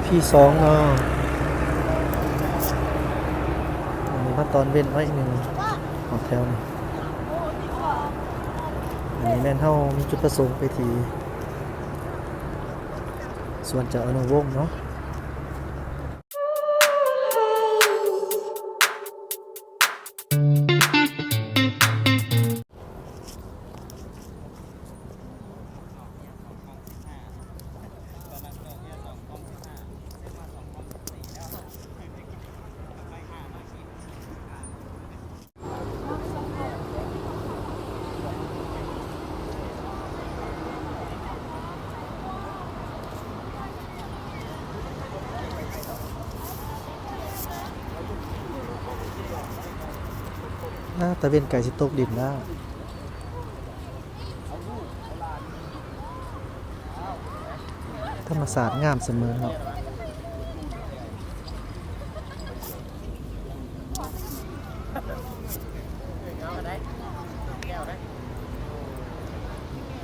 EP2เนาะอันนี้มาตอนเว้นไว้หนึ่งหอแถวนี่อันนี้แม่นเฮามีจุดประสงค์ไปที่ส่วนเจ้าอนุวงศ์เนาะตะเวนไก่สิตกดินแล้วธรรมศาสตร์งามเสมอเนาะ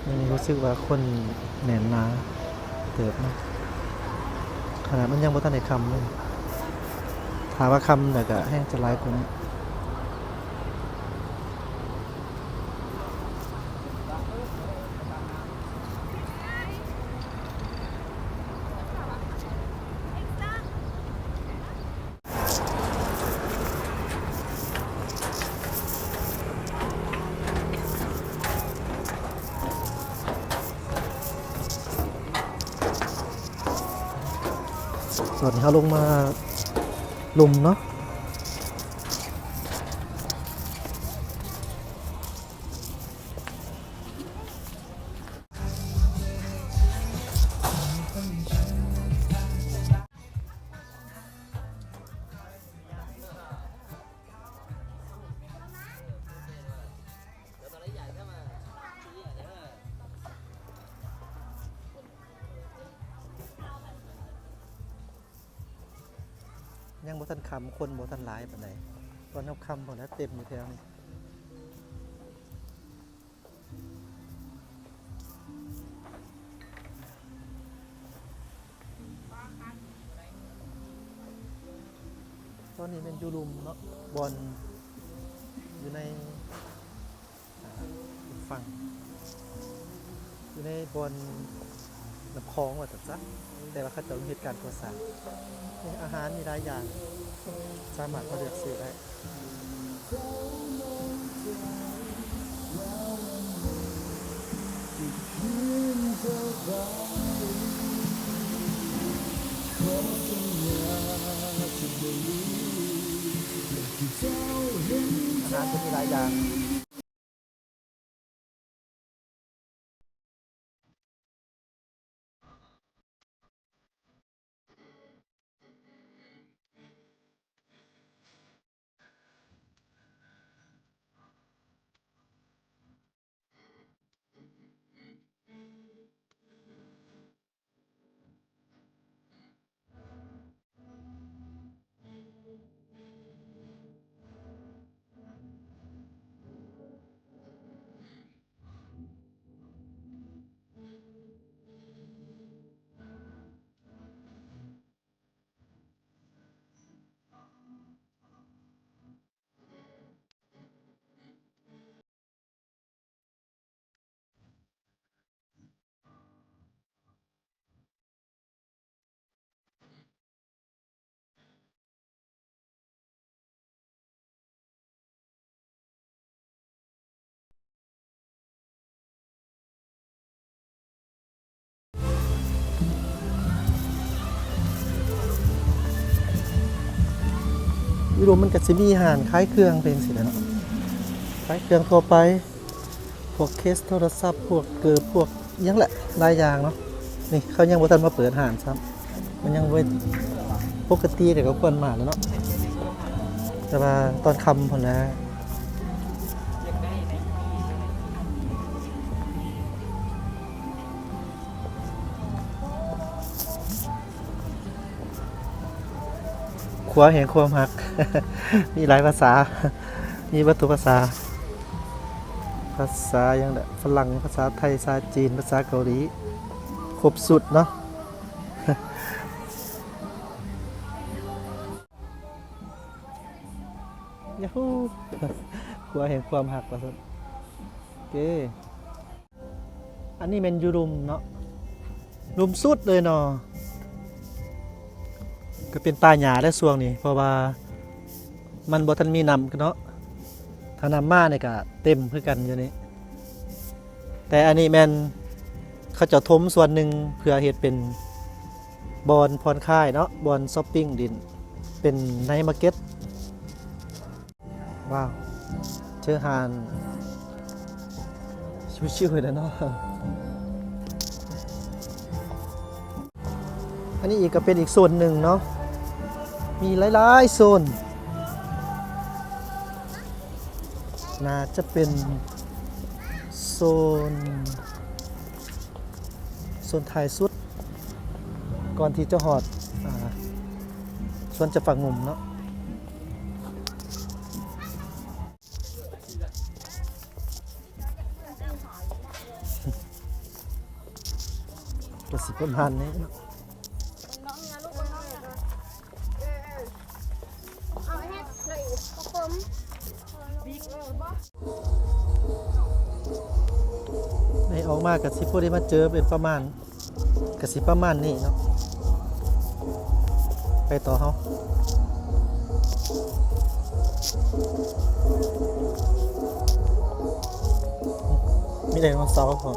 วันนี้รู้สึกว่าคนแน่นหนาเติบเนาะขนาดมันยังบ่ทันได้คำเลยถามว่าคำแต่ก็แห้งจะหลายคนส่วนเขาลงมาลุมเนาะยังบ่ทันคำคนบ่ทันหลายปานใดตอนเอาคำหมดแล้วเต็มอยู่แถวนี้ตอนนี้เป็นยูรุมเนาะบอลอยู่ในฝั่งอยู่ในบอลน้ำคลองว่าจัดแต่ว่าเขาจะมีเหตุการณ์ก่อสร้างอาหารมีหลายอย่างสามารถมาเลือกซื้อได้อาหารจะมีหลายอย่างยูรุมมันก็สิมีอาหารคล้ายเครื่องเป็นสิแหละเนาะคล้ายเครื่องทั่วไปพวกเคสโทรศัพท์พวกเกิบพวกอิหยังแหละหลายอย่างเนาะนี่เขายังบ่ทันมาเปิดอาหารซ้ำมันยังเว้นปกติเดี๋ยวก็ควรมาแล้วเนาะแต่ว่าตอนค่ำพุ่นแล้วครัวแห่งความรัก มีหลายภาษา มีวัตถุภาษาอย่างแบบฝรั่งภาษาไทยภาษาจีนภาษาเกาหลีครบสุดเนาะ ยาฮูกลัวเห็นความหักว่าซั่นโอเคอันนี้แม่นอยู่รุมเนาะรุมสุดเลยเนาะก็เป็นป่าหญ้าได้ช่วงนี้เพราะว่ามันบ่ทันมีน้ำเนาะถ้าน้ำมาเนี่ยก็เต็มคือกันอยู่นี่แต่อันนี้แม่นเขาจะถมส่วนหนึ่งเพื่อเฮ็ดเป็นบอนผ่อนคลายเนาะบอนช้อปปิ้งดินเป็นไนท์มาร์เก็ตว้าวเจอหานชิวๆเลยนะเนาะอันนี้อีกก็เป็นอีกโซนหนึ่งเนาะมีหลายๆโซนน่าจะเป็นโซนท้ายสุดก่อนที่จะหอดสวนจะฝักหนุ่มเนาะก็สิประมาณนี้เนาะในออกมากับสิพวกได้มาเจอเป็นประมาณกับสิประมาณนี้เนาะไปต่อเฮามีไดโนเสาร์พอ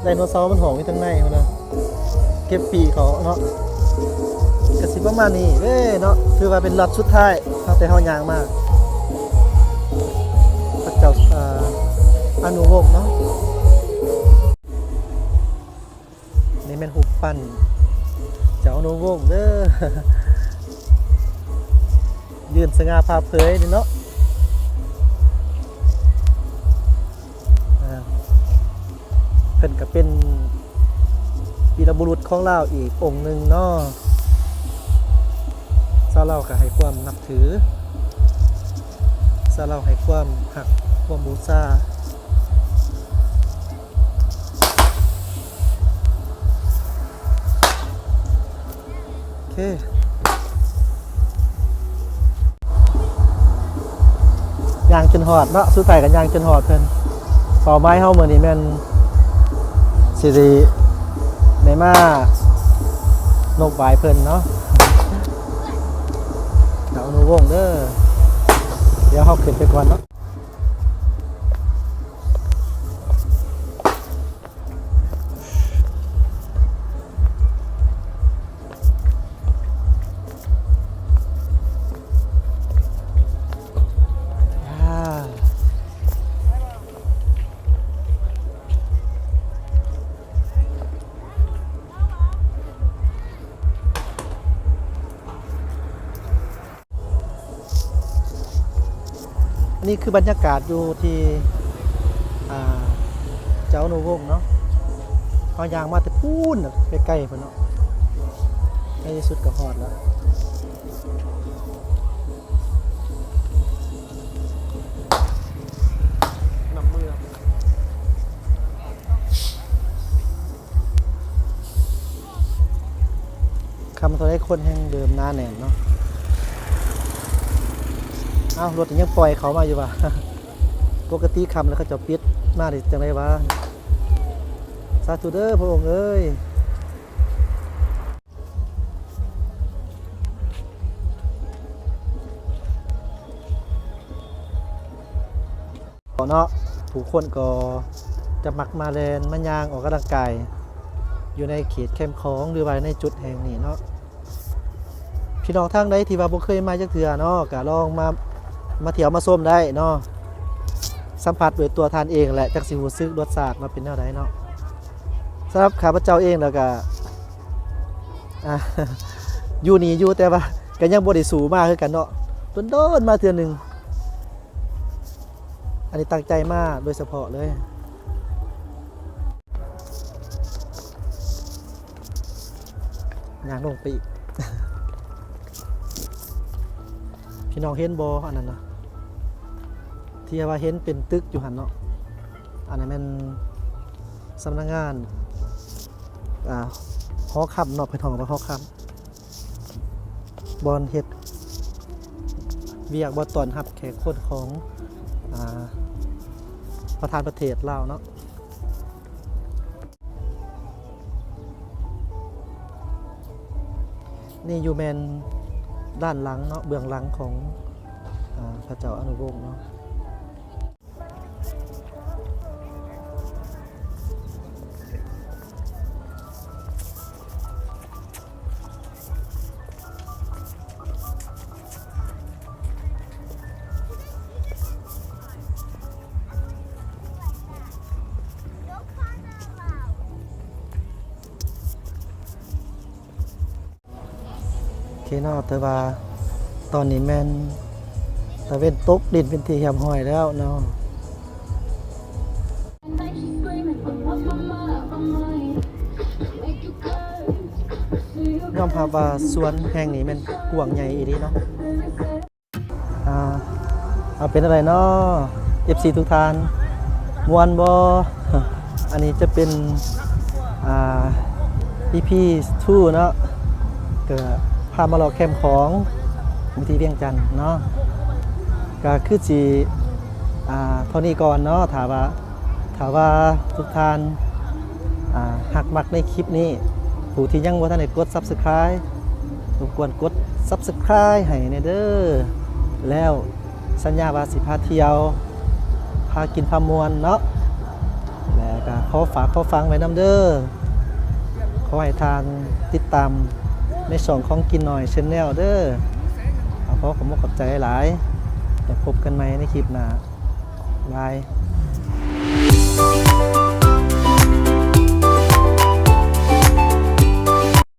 ไดโนเสาร์มันหองอยู่ทางในเขานะเก็บปีเขาเนาะกระสิประมาณนี้เด้เนาะคือว่าเป็นล็อตสุดท้ายตั้งแต่เฮายางมากพระเจ้าอนุวงศ์เนาะนี่แม่นหุบปั้นเจ้าอนุวงศ์เด้อยืนสง่าผ่าเผยนี่เนาะเพิ่นก็เป็นวีรบุรุษของเราอีกองค์หนึ่งเนาะซาเราก็ให้ความนับถือซาเราให้ความหักความบูชาโอเคยางจนหอดเนาะสุดท้ายกันยางจนหอดเพิ่นเป่าไม้เฮามื้อนี้แม่นสิริในมานกบายเพิ่นเนาะเดี๋ยวอนุวงศ์เด้อเดี๋ยวเฮาขึ้นไปก่อนเนาะนี่คือบรรยากาศอยู่ที่เจ้าอนุวงศ์เนาะเอายางมาแต่พูนไปใกล้เพิ่นเนาะในที่สุดก็ฮอดแล้วน้ำมือคำตัวได้คนแห่งเดิมหน้าแน่นเนาะอ้าวรถยังปล่อยเขามาอยู่ป่ะ ปกติคำแล้วเขาจะปิดมาดิจังไรวะสาธุเด้อพระองค์เอ้ยเนาะผู้คนก็จะมักมาแลนมันยางออกกำลังกายอยู่ในเขตแคมป์ของหรือว่าในจุดแห่งนี้เนาะพี่น้องทางใดที่ว่าบ่เคยมาจักเทื่อเนาะก็ลองมาเที่ยวมาส้มได้เนาะสัมผัสโดยตัวทานเองแหละจักสิรู้สึกรสชาติมาเป็นแนวใดเนาะสำหรับข้าพเจ้าเองแล้วก็อยู่นี่อยู่แต่ว่าก็ยังบ่ได้สู่มาคือกันเนาะโดนมาเทื่อนึงอันนี้ตั้งใจมาโดยเฉพาะเลย ย่างลงไปอีก พี่น้องเห็นบ่อันนั้นนะที่ว่าเห็นเป็นตึกอยู่หั่นเนาะอันนั้นมันสำนักงานหอคำเนาะเพิ่นห้องว่าหอคำบอนเฮ็ดเวียกบ่ต้อนรับแขกคนของประธานประเทศลาวเนาะนี่อยู่แมนด้านหลังเนาะเบื้องหลังของพระเจ้าอนุวงศ์เนาะโอเคเนาะแต่ว่าตอนนี้แมนตะเว้นตกดินเป็นที่เหี่ยมห้อยแล้วเนาะยอมรับว่าสวนแห่งนี้แมันกว้างใหญ่อีหลีเนาะเอาเป็นอะไรเนาะ FC ทุกท่านม่วนบ่ อันนี้จะเป็นEP 2เนาะก็พามาเลาะแคมป์ของวิธีเวียงจันทน์เนาะก็คือสิเท่านี้ก่อนเนาะถ้าว่าทุกท่านหักมักในคลิปนี้ผู้ที่ยังบ่ทันได้กด Subscribe รบกวนกด Subscribe ให้แน่เด้อแล้วสัญญาว่าสิพาเที่ยวพากินพามวนเนาะแล้วก็ขอฝากขอฟังไว้นำเด้อขอให้ทานติดตามในช่องของกินหน่อย Channel เด้อขอขอบใจหลายแล้วพบกันใหม่ในคลิปหน้าบาย